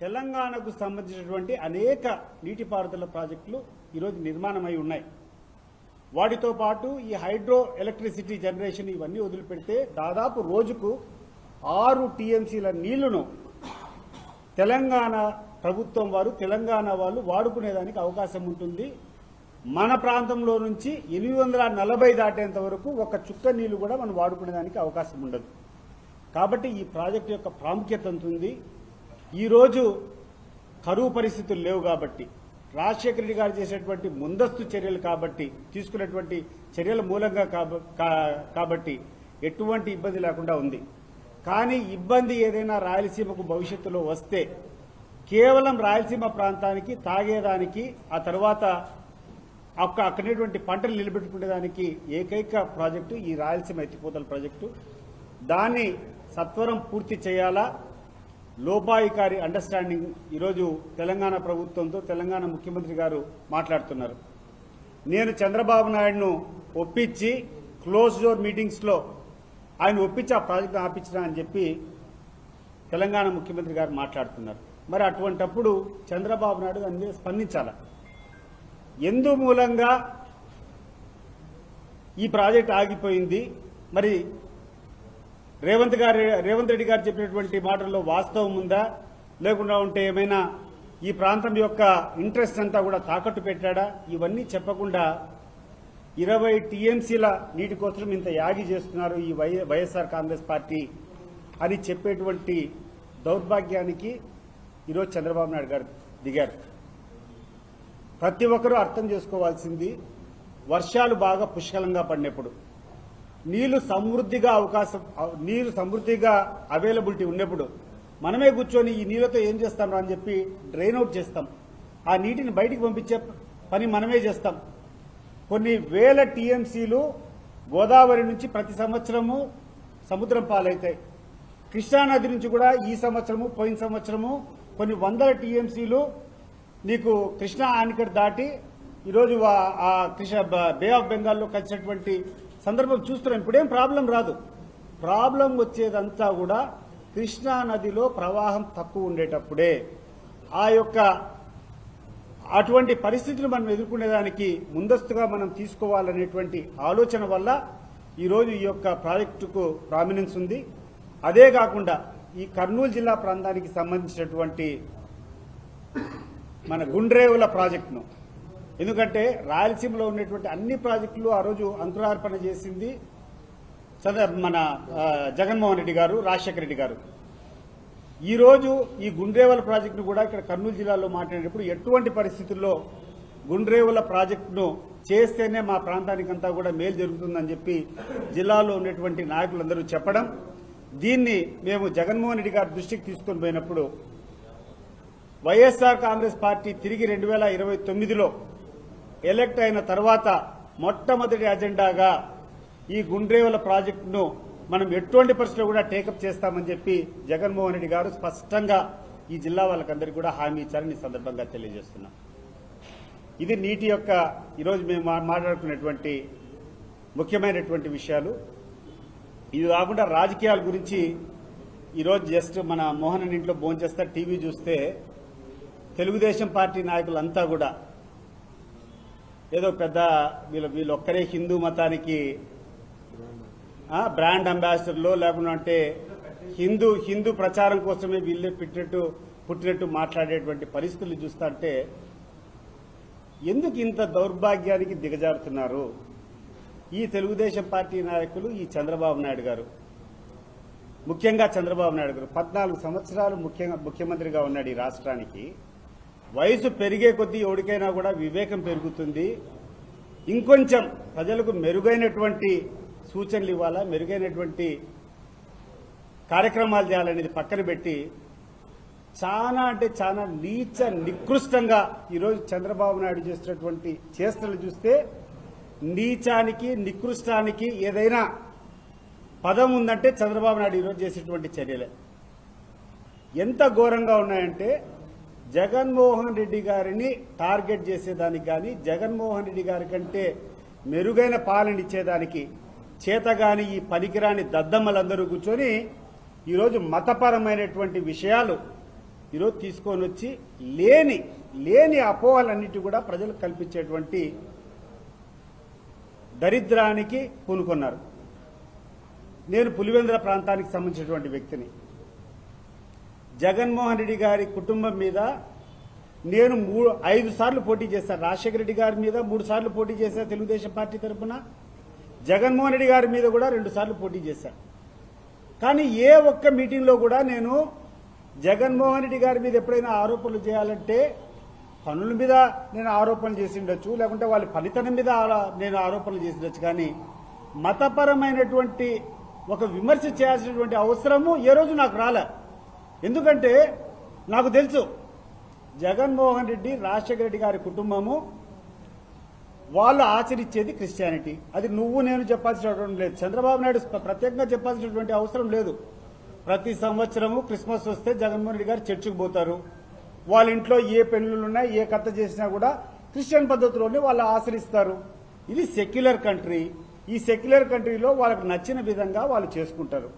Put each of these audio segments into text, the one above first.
తెలంగాణకు సంబంధించినటువంటి అనేక నీటిపారుదల ప్రాజెక్టులు ఈరోజు నిర్మాణమై ఉన్నాయి. వాటితో పాటు ఈ హైడ్రో ఎలక్ట్రిసిటీ జనరేషన్ ఇవన్నీ వదిలిపెడితే దాదాపు రోజుకు 6 టీఎంసీల నీళ్లను తెలంగాణ ప్రభుత్వం వారు తెలంగాణ వాళ్ళు వాడుకునేదానికి అవకాశం ఉంటుంది. మన ప్రాంతంలో నుంచి 840 దాటేంత వరకు ఒక చుక్క నీళ్లు కూడా మనం వాడుకునేదానికి అవకాశం ఉండదు. కాబట్టి ఈ ప్రాజెక్టు యొక్క ప్రాముఖ్యత ఉంటుంది. ఈరోజు కరువు పరిస్థితులు లేవు కాబట్టి, రాజశేఖర రెడ్డి గారు చేసేటువంటి ముందస్తు చర్యలు కాబట్టి, తీసుకున్నటువంటి చర్యల మూలంగా కాబట్టి ఎటువంటి ఇబ్బంది లేకుండా ఉంది. కానీ ఇబ్బంది ఏదైనా రాయలసీమకు భవిష్యత్తులో వస్తే కేవలం రాయలసీమ ప్రాంతానికి తాగేదానికి, ఆ తర్వాత అక్కడటువంటి పంటలు నిలబెట్టుకునేదానికి ఏకైక ప్రాజెక్టు ఈ రాయలసీమ ఎత్తిపోతల ప్రాజెక్టు. దాన్ని సత్వరం పూర్తి చేయాలా. లోపాయికారి అండర్స్టాండింగ్ ఈరోజు తెలంగాణ ప్రభుత్వంతో తెలంగాణ ముఖ్యమంత్రి గారు మాట్లాడుతున్నారు. నేను చంద్రబాబు నాయుడును ఒప్పించి క్లోజ్ డోర్ మీటింగ్స్లో ఆయన ఒప్పించి ఆ ప్రాజెక్టును ఆపించిన అని చెప్పి తెలంగాణ ముఖ్యమంత్రి గారు మాట్లాడుతున్నారు. మరి అటువంటప్పుడు చంద్రబాబు నాయుడు దాని మీద స్పందించాల. ఎందు మూలంగా ఈ ప్రాజెక్టు ఆగిపోయింది? మరి రేవంత్ రెడ్డి గారు చెప్పినటువంటి మాటల్లో వాస్తవం ఉందా, లేకుండా ఉంటే ఏమైనా ఈ ప్రాంతం యొక్క ఇంట్రెస్ట్ అంతా కూడా తాకట్టు పెట్టాడా? ఇవన్నీ చెప్పకుండా 20 టీఎంసీల నీటి కోసం ఇంత యాగి చేస్తున్నారు ఈ వైఎస్ఆర్ కాంగ్రెస్ పార్టీ అని చెప్పేటువంటి దౌర్భాగ్యానికి ఈరోజు చంద్రబాబు నాయుడు గారు దిగారు. ప్రతి ఒక్కరూ అర్థం చేసుకోవాల్సింది, వర్షాలు బాగా పుష్కలంగా పడినప్పుడు, నీళ్లు సమృద్ధిగా అవైలబిలిటీ ఉన్నప్పుడు మనమే కూర్చొని ఈ నీళ్లతో ఏం చేస్తాం అని చెప్పి డ్రైన్ అవుట్ చేస్తాం. ఆ నీటిని బయటికి పంపించే పని మనమే చేస్తాం. కొన్ని వేల టీఎంసీలు గోదావరి నుంచి ప్రతి సంవత్సరము సముద్రం పాలవుతాయి. కృష్ణానది నుంచి కూడా ఈ సంవత్సరము పోయిన సంవత్సరము కొన్ని వందల టీఎంసీలు నీకు కృష్ణా ఆనకట్ దాటి ఈరోజు ఆ బే ఆఫ్ బెంగాల్లో కలిసినటువంటి సందర్భం చూస్తున్నాం. ఇప్పుడేం ప్రాబ్లం రాదు. ప్రాబ్లం వచ్చేదంతా కూడా కృష్ణా నదిలో ప్రవాహం తక్కువ ఉండేటప్పుడే. అటువంటి పరిస్థితులు మనం ఎదుర్కొనేదానికి ముందస్తుగా మనం తీసుకోవాలనేటువంటి ఆలోచన వల్ల ఈరోజు ఈ యొక్క ప్రాజెక్టుకు ప్రామినెన్స్ ఉంది. అదే కాకుండా ఈ కర్నూలు జిల్లా ప్రాంతానికి సంబంధించినటువంటి మన గుండ్రేవుల ప్రాజెక్టును, ఎందుకంటే రాయలసీమలో ఉన్నటువంటి అన్ని ప్రాజెక్టులు ఆ రోజు అంకురార్పణ చేసింది మన జగన్మోహన్ రెడ్డి గారు, రాజశేఖర రెడ్డి గారు. ఈరోజు ఈ గుండ్రేవుల ప్రాజెక్టును కూడా ఇక్కడ కర్నూలు జిల్లాలో మాట్లాడేటప్పుడు ఎటువంటి పరిస్థితుల్లో గుండ్రేవుల ప్రాజెక్టును చేస్తేనే మా ప్రాంతానికంతా కూడా మేలు జరుగుతుందని చెప్పి జిల్లాలో ఉన్నటువంటి నాయకులందరూ చెప్పడం, దీన్ని మేము జగన్మోహన్ రెడ్డి గారి దృష్టికి తీసుకొని పోయినప్పుడు వైఎస్ఆర్ కాంగ్రెస్ పార్టీ తిరిగి 2029లో ఎలక్ట్ అయిన తర్వాత మొట్టమొదటి అజెండాగా ఈ గుండ్రేవుల ప్రాజెక్టును మనం ఎటువంటి పరిస్థితుల్లో కూడా టేకప్ చేస్తామని చెప్పి జగన్మోహన్ రెడ్డి గారు స్పష్టంగా ఈ జిల్లా వాళ్ళకందరికీ కూడా హామీ ఇచ్చారని ఈ సందర్భంగా తెలియజేస్తున్నాం. ఇది నీటి యొక్క ఈరోజు మేము మాట్లాడుకునేటువంటి ముఖ్యమైనటువంటి విషయాలు. ఇది కాకుండా రాజకీయాల గురించి ఈరోజు జస్ట్ మన మోహన్ ఇంట్లో భోంచేస్తే టీవీ చూస్తే తెలుగుదేశం పార్టీ నాయకులంతా కూడా ఏదో పెద్ద వీళ్ళొక్కరే హిందూ మతానికి బ్రాండ్ అంబాసిడర్లో, లేకుండా అంటే హిందూ ప్రచారం కోసమే వీళ్ళే పుట్టినట్టు మాట్లాడేటువంటి పరిస్థితులు చూస్తుంటే ఎందుకు ఇంత దౌర్భాగ్యానికి దిగజారుతున్నారు ఈ తెలుగుదేశం పార్టీ నాయకులు? ఈ చంద్రబాబు నాయుడు గారు, ముఖ్యంగా చంద్రబాబు నాయుడు గారు 14 సంవత్సరాలు ముఖ్యమంత్రిగా ఉన్నాడు ఈ రాష్ట్రానికి. వయసు పెరిగే కొద్దీ ఎవరికైనా కూడా వివేకం పెరుగుతుంది. ఇంకొంచెం ప్రజలకు మెరుగైనటువంటి సూచనలు ఇవ్వాలా, మెరుగైనటువంటి కార్యక్రమాలు చేయాలనేది పక్కన పెట్టి చాలా అంటే చాలా నీచ నికృష్టంగా ఈరోజు చంద్రబాబు నాయుడు చేస్తున్నటువంటి చేష్టలు చూస్తే నీచానికి నికృష్టానికి ఏదైనా పదం ఉందంటే చంద్రబాబు నాయుడు ఈరోజు చేసేటువంటి చర్యలే. ఎంత ఘోరంగా ఉన్నాయంటే జగన్మోహన్ రెడ్డి గారిని టార్గెట్ చేసేదానికి కానీ, జగన్మోహన్ రెడ్డి గారి కంటే మెరుగైన పాలన ఇచ్చేదానికి చేతగాని ఈ పనికిరాని దద్దమ్మలందరూ కూర్చొని ఈరోజు మతపరమైనటువంటి విషయాలు ఈరోజు తీసుకొని వచ్చి లేని అపోహలన్నిటి కూడా ప్రజలకు కల్పించేటువంటి దరిద్రానికి పూనుకున్నారు. నేను పులివెందుల ప్రాంతానికి సంబంధించినటువంటి వ్యక్తిని. జగన్మోహన్ రెడ్డి గారి కుటుంబం మీద నేను 5 సార్లు పోటీ చేశాను. రాజశేఖర రెడ్డి గారి మీద 3 సార్లు పోటీ చేశాను తెలుగుదేశం పార్టీ తరఫున. జగన్మోహన్ రెడ్డి గారి మీద కూడా 2 సార్లు పోటీ చేశాను. కానీ ఏ ఒక్క మీటింగ్లో కూడా నేను జగన్మోహన్ రెడ్డి గారి మీద ఎప్పుడైనా ఆరోపణలు చేయాలంటే పనుల మీద నేను ఆరోపణలు చేసి ఉండొచ్చు, లేకుంటే వాళ్ళ ఫలితనం మీద నేను ఆరోపణలు చేసి ఉండొచ్చు. కానీ మతపరమైనటువంటి ఒక విమర్శ చేయాల్సినటువంటి అవసరము ఏ రోజు నాకు రాలే. ఎందుకంటే నాకు తెలుసు జగన్మోహన్ రెడ్డి, రాజశేఖర రెడ్డి గారి కుటుంబము వాళ్ళు ఆచరించేది క్రిస్టియానిటీ. అది నువ్వు నేను చెప్పాల్సినటువంటి లేదు. చంద్రబాబు నాయుడు ప్రత్యేకంగా చెప్పాల్సినటువంటి అవసరం లేదు. ప్రతి సంవత్సరము క్రిస్మస్ వస్తే జగన్మోహన్ రెడ్డి గారు చర్చికి పోతారు. వాళ్ళ ఇంట్లో ఏ పెళ్లిళ్ళు ఉన్నాయి, ఏ కథ చేసినా కూడా క్రిస్టియన్ పద్ధతిలోనే వాళ్ళు ఆచరిస్తారు. ఇది సెక్యులర్ కంట్రీ. ఈ సెక్యులర్ కంట్రీలో వాళ్ళకి నచ్చిన విధంగా వాళ్ళు చేసుకుంటారు.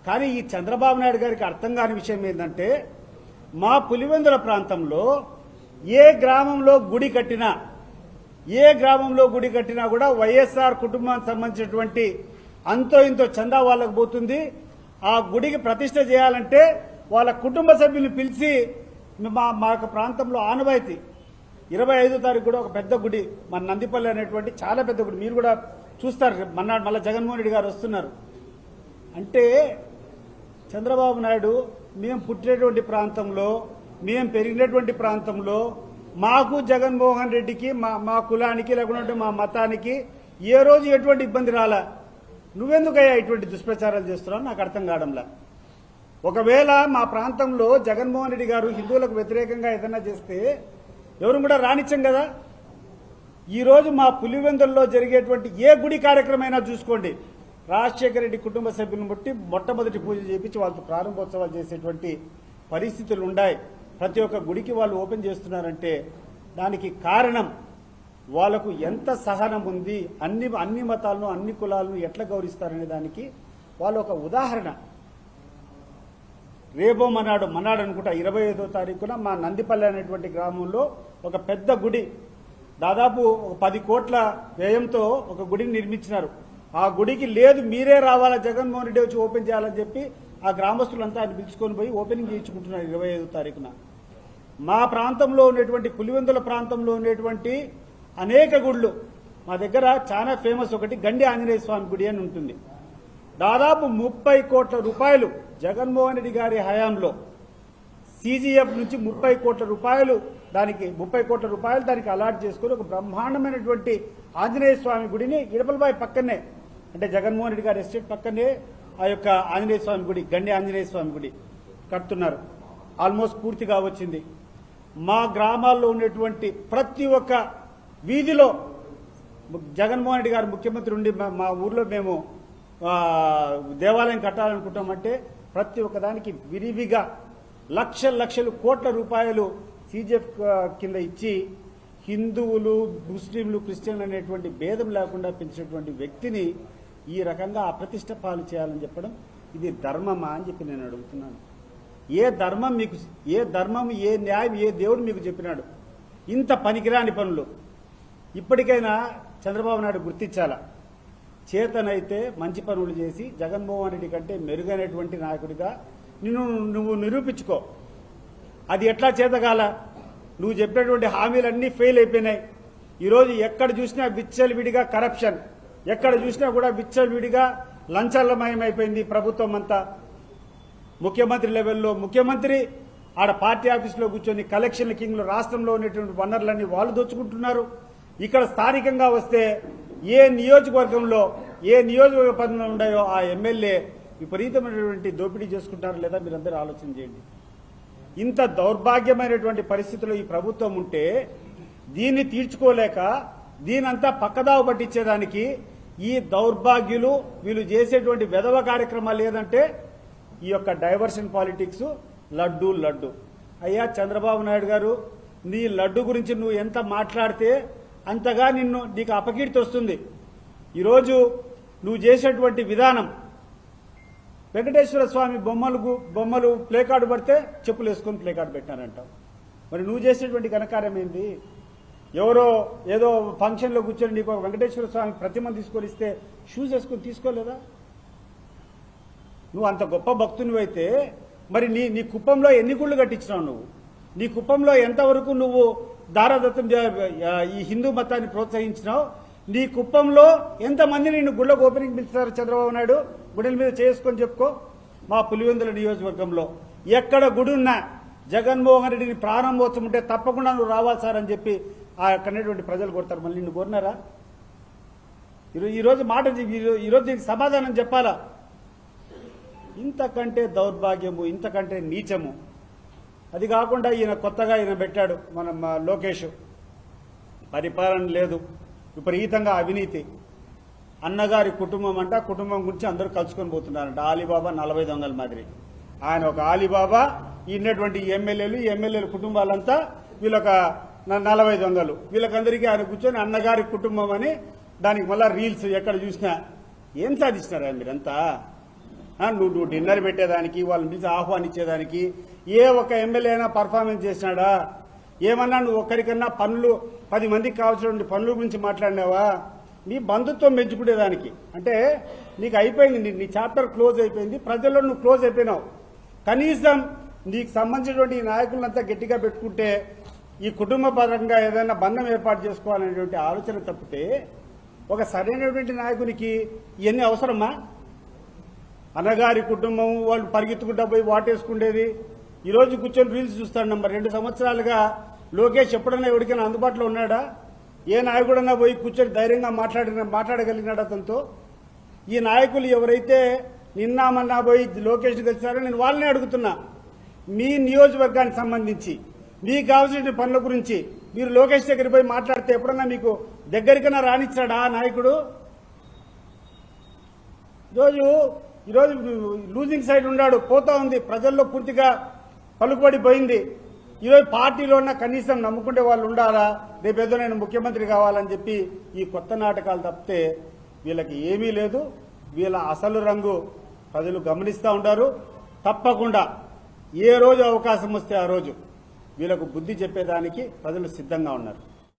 కానీ ఈ చంద్రబాబు నాయుడు గారికి అర్థం కాని విషయం ఏంటంటే మా పులివెందుల ప్రాంతంలో ఏ గ్రామంలో గుడి కట్టినా కూడా వైఎస్ఆర్ కుటుంబానికి సంబంధించినటువంటి అంతో ఇంతో చందా వాళ్ళకు పోతుంది. ఆ గుడికి ప్రతిష్ట చేయాలంటే వాళ్ళ కుటుంబ సభ్యులను పిలిచి మా యొక్క ప్రాంతంలో ఆనవాయితీ 25వ తారీఖు కూడా ఒక పెద్ద గుడి, మన నందిపల్లి అనేటువంటి చాలా పెద్ద గుడి, మీరు కూడా చూస్తారు. మళ్ళీ జగన్మోహన్ రెడ్డి గారు వస్తున్నారు. అంటే చంద్రబాబు నాయుడు మేము పుట్టినటువంటి ప్రాంతంలో, మేము పెరిగినటువంటి ప్రాంతంలో మాకు జగన్మోహన్ రెడ్డికి మా కులానికి లేకుంటే మా మతానికి ఏ రోజు ఎటువంటి ఇబ్బంది రాలా. నువ్వెందుకయ్యా ఇటువంటి దుష్ప్రచారాలు చేస్తున్నావు నాకు అర్థం కావడంలా. ఒకవేళ మా ప్రాంతంలో జగన్మోహన్ రెడ్డి గారు హిందువులకు వ్యతిరేకంగా ఏదైనా చేస్తే ఎవరు కూడా రానిచ్చం కదా. ఈరోజు మా పులివెందుల్లో జరిగేటువంటి ఏ గుడి కార్యక్రమైనా చూసుకోండి, రాజశేఖర రెడ్డి కుటుంబ సభ్యులను బట్టి మొట్టమొదటి పూజ చేపించి వాళ్ళతో ప్రారంభోత్సవాలు చేసేటువంటి పరిస్థితులు ఉన్నాయి. ప్రతి ఒక్క గుడికి వాళ్ళు ఓపెన్ చేస్తున్నారంటే దానికి కారణం వాళ్లకు ఎంత సహనం ఉంది, అన్ని మతాలను అన్ని కులాలను ఎట్లా గౌరవిస్తారనే దానికి వాళ్ళు ఒక ఉదాహరణ. రేపో మనాడు అనుకుంటా 25వ తారీఖున మా నందిపల్లి అనేటువంటి గ్రామంలో ఒక పెద్ద గుడి, దాదాపు 10 కోట్ల వ్యయంతో ఒక గుడిని నిర్మించినారు. ఆ గుడికి లేదు మీరే రావాలా, జగన్మోహన్ రెడ్డి వచ్చి ఓపెన్ చేయాలని చెప్పి ఆ గ్రామస్తులంతా ఆయన పిలుచుకొని పోయి ఓపెనింగ్ చేయించుకుంటున్నారు 25వ తారీఖున. మా ప్రాంతంలో ఉన్నటువంటి పులివెందుల ప్రాంతంలో ఉండేటువంటి అనేక గుళ్ళు, మా దగ్గర చాలా ఫేమస్ ఒకటి గండి ఆంజనేయ స్వామి గుడి అని ఉంటుంది. దాదాపు 30 కోట్ల రూపాయలు జగన్మోహన్ రెడ్డి గారి హయాంలో CGF నుంచి 30 కోట్ల రూపాయలు దానికి అలాట్ చేసుకుని ఒక బ్రహ్మాండమైనటువంటి ఆంజనేయ స్వామి గుడిని ఇడపలబాయి పక్కనే, అంటే జగన్మోహన్ రెడ్డి గారి ఎస్టేట్ పక్కనే ఆ యొక్క ఆంజనేయ స్వామి గుడి, గండి ఆంజనేయ స్వామి గుడి కడుతున్నారు. ఆల్మోస్ట్ పూర్తిగా వచ్చింది. మా గ్రామాల్లో ఉన్నటువంటి ప్రతి ఒక్క వీధిలో జగన్మోహన్ రెడ్డి గారు ముఖ్యమంత్రి ఉండి మా ఊర్లో మేము దేవాలయం కట్టాలనుకుంటామంటే ప్రతి ఒక్కదానికి విరివిగా లక్షలు కోట్ల రూపాయలు CGF కింద ఇచ్చి హిందువులు, ముస్లింలు, క్రిస్టియన్లు అనేటువంటి భేదం లేకుండా పెంచినటువంటి వ్యక్తిని ఈ రకంగా అప్రతిష్ట పాలు చేయాలని చెప్పడం ఇది ధర్మమా అని చెప్పి నేను అడుగుతున్నాను. ఏ ధర్మం, ఏ న్యాయం, ఏ దేవుడు మీకు చెప్పినాడు? ఇంత పనికిరాని పనులు ఇప్పటికైనా చంద్రబాబు నాయుడు గుర్తించాలా. చేతనైతే మంచి పనులు చేసి జగన్మోహన్ రెడ్డి కంటే మెరుగైనటువంటి నాయకుడిగా నువ్వు నిరూపించుకో. అది ఎట్లా చేతగాల? నువ్వు చెప్పినటువంటి హామీలన్నీ ఫెయిల్ అయిపోయినాయి. ఈరోజు ఎక్కడ చూసినా విచ్చలవిడిగా కరప్షన్, ఎక్కడ చూసినా కూడా విచ్చలవిడిగా లంచాలమయమైపోయింది ప్రభుత్వం అంతా. ముఖ్యమంత్రి లెవెల్లో ముఖ్యమంత్రి ఆడ పార్టీ ఆఫీసులో కూర్చొని కలెక్షన్ల కింగ్లు రాష్ట్రంలో ఉన్నటువంటి వనరులన్నీ వాళ్ళు దోచుకుంటున్నారు. ఇక్కడ స్థానికంగా వస్తే ఏ నియోజకవర్గంలో ఉన్నాయో ఆ ఎమ్మెల్యే విపరీతమైనటువంటి దోపిడీ చేసుకుంటారు లేదా మీరందరూ ఆలోచన చేయండి. ఇంత దౌర్భాగ్యమైనటువంటి పరిస్థితుల్లో ఈ ప్రభుత్వం ఉంటే దీన్ని తీర్చుకోలేక దీనంతా పక్కదావ పట్టించేదానికి ఈ దౌర్భాగ్యులు వీళ్ళు చేసేటువంటి వెధవ కార్యక్రమాలు ఏదంటే ఈ యొక్క డైవర్షన్ పాలిటిక్స్, లడ్డు. అయ్యా చంద్రబాబు నాయుడు గారు, నీ లడ్డు గురించి నువ్వు ఎంత మాట్లాడితే అంతగా నీకు అపకీర్తి వస్తుంది. ఈరోజు నువ్వు చేసేటువంటి విధానం వెంకటేశ్వర స్వామి బొమ్మలు ప్లే కార్డు పడితే చెప్పులు వేసుకొని ప్లే కార్డు పెట్టానంటావు. మరి నువ్వు చేసేటువంటి ఘనకార్యం ఏంది? ఎవరో ఏదో ఫంక్షన్లో కూర్చొని నీకు ఒక వెంకటేశ్వర స్వామి ప్రతిమను తీసుకొని ఇస్తే షూస్ వేసుకొని తీసుకోలేదా? నువ్వు అంత గొప్ప భక్తునివైతే మరి నీ కుప్పంలో ఎన్ని గుళ్ళు కట్టించినావు? నువ్వు నీ కుప్పంలో ఎంతవరకు నువ్వు దారాదత్తం ఈ హిందూ మతాన్ని ప్రోత్సహించినావు? నీ కుప్పంలో ఎంతమంది నిన్ను గుళ్ళకు ఓపెనింగ్ పిలుస్తారు? చంద్రబాబు నాయుడు గుడిల మీద చేసుకొని చెప్పుకో. మా పులివెందుల నియోజకవర్గంలో ఎక్కడ గుడి ఉన్నా జగన్మోహన్ రెడ్డిని ప్రారంభోత్సవం ఉంటే తప్పకుండా నువ్వు రావాలి సార్ అని చెప్పి అక్కడటువంటి ప్రజలు కొడతారు. మళ్ళీ నిన్ను కోరినారా? ఈరోజు మాట ఈరోజు దీనికి సమాధానం చెప్పాలా? ఇంతకంటే దౌర్భాగ్యము, ఇంతకంటే నీచము. అది కాకుండా కొత్తగా పెట్టాడు మన లోకేష్. పరిపాలన లేదు, విపరీతంగా అవినీతి. అన్నగారి కుటుంబం అంట, కుటుంబం గురించి అందరూ కలుసుకొని పోతున్నారంట. ఆలీబాబా 40 దొంగల మాదిరి. ఆయన ఒక ఆలీబాబా, ఉన్నటువంటి ఎమ్మెల్యేలు కుటుంబాలంతా వీళ్ళొక 40 దొంగలు. వీళ్ళకందరికీ ఆయన కూర్చొని అన్నగారి కుటుంబం అని దానికి మళ్ళా రీల్స్ ఎక్కడ చూసినా. ఏం సాధించినారా మీరంతా? నువ్వు డిన్నర్ పెట్టేదానికి, వాళ్ళని పిలిచి ఆహ్వానించేదానికి ఏ ఒక ఎమ్మెల్యే అయినా పర్ఫార్మెన్స్ చేసినాడా? ఏమన్నా నువ్వు ఒక్కరికన్నా 10 మందికి కావాల్సినటువంటి పనుల గురించి మాట్లాడినావా? నీ బంధుత్వం పెంచుకునేదానికి అంటే నీకు అయిపోయింది, నీ చాప్టర్ క్లోజ్ అయిపోయింది. ప్రజల్లో నువ్వు క్లోజ్ అయిపోయినావు. కనీసం నీకు సంబంధించినటువంటి ఈ నాయకులంతా గట్టిగా పెట్టుకుంటే ఈ కుటుంబ పరంగా ఏదైనా బంధం ఏర్పాటు చేసుకోవాలనేటువంటి ఆలోచన తప్పితే ఒక సరైనటువంటి నాయకునికి ఇవన్నీ అవసరమా? అన్నగారి కుటుంబం వాళ్ళు పరిగెత్తుకుంటా పోయి వాటేసుకుండేది. ఈరోజు కూర్చొని రీల్స్ చూస్తాడు. 2 సంవత్సరాలుగా లోకేష్ ఎప్పుడన్నా ఎవరికైనా అందుబాటులో ఉన్నాడా? ఏ నాయకుడన్నా పోయి కూర్చొని ధైర్యంగా మాట్లాడగలిగినాడు అతనితో? ఈ నాయకులు ఎవరైతే నిన్నామన్నా పోయి లోకేష్ కలిసారో నేను వాళ్ళనే అడుగుతున్నా. మీ నియోజకవర్గానికి సంబంధించి మీకు కావాల్సిన పనుల గురించి మీరు లోకేష్ దగ్గర పోయి మాట్లాడితే ఎప్పుడన్నా మీకు దగ్గరికన్నా రానిచ్చాడా నాయకుడు? ఈరోజు లూజింగ్ సైడ్ ఉన్నాడు, పోతా ఉంది. ప్రజల్లో పూర్తిగా పలుకుబడి పోయింది. ఈరోజు పార్టీలో ఉన్న కనీసం నమ్ముకుంటే వాళ్ళు ఉండాలా? రేపేదో నేను ముఖ్యమంత్రి కావాలని చెప్పి ఈ కొత్త నాటకాలు తప్పితే వీళ్ళకి ఏమీ లేదు. వీళ్ళ అసలు రంగు ప్రజలు గమనిస్తూ ఉంటారు. తప్పకుండా ఏ రోజు అవకాశం వస్తే ఆ రోజు వీళ్ళకు బుద్ధి చెప్పేదానికి ప్రజలు సిద్ధంగా ఉన్నారు.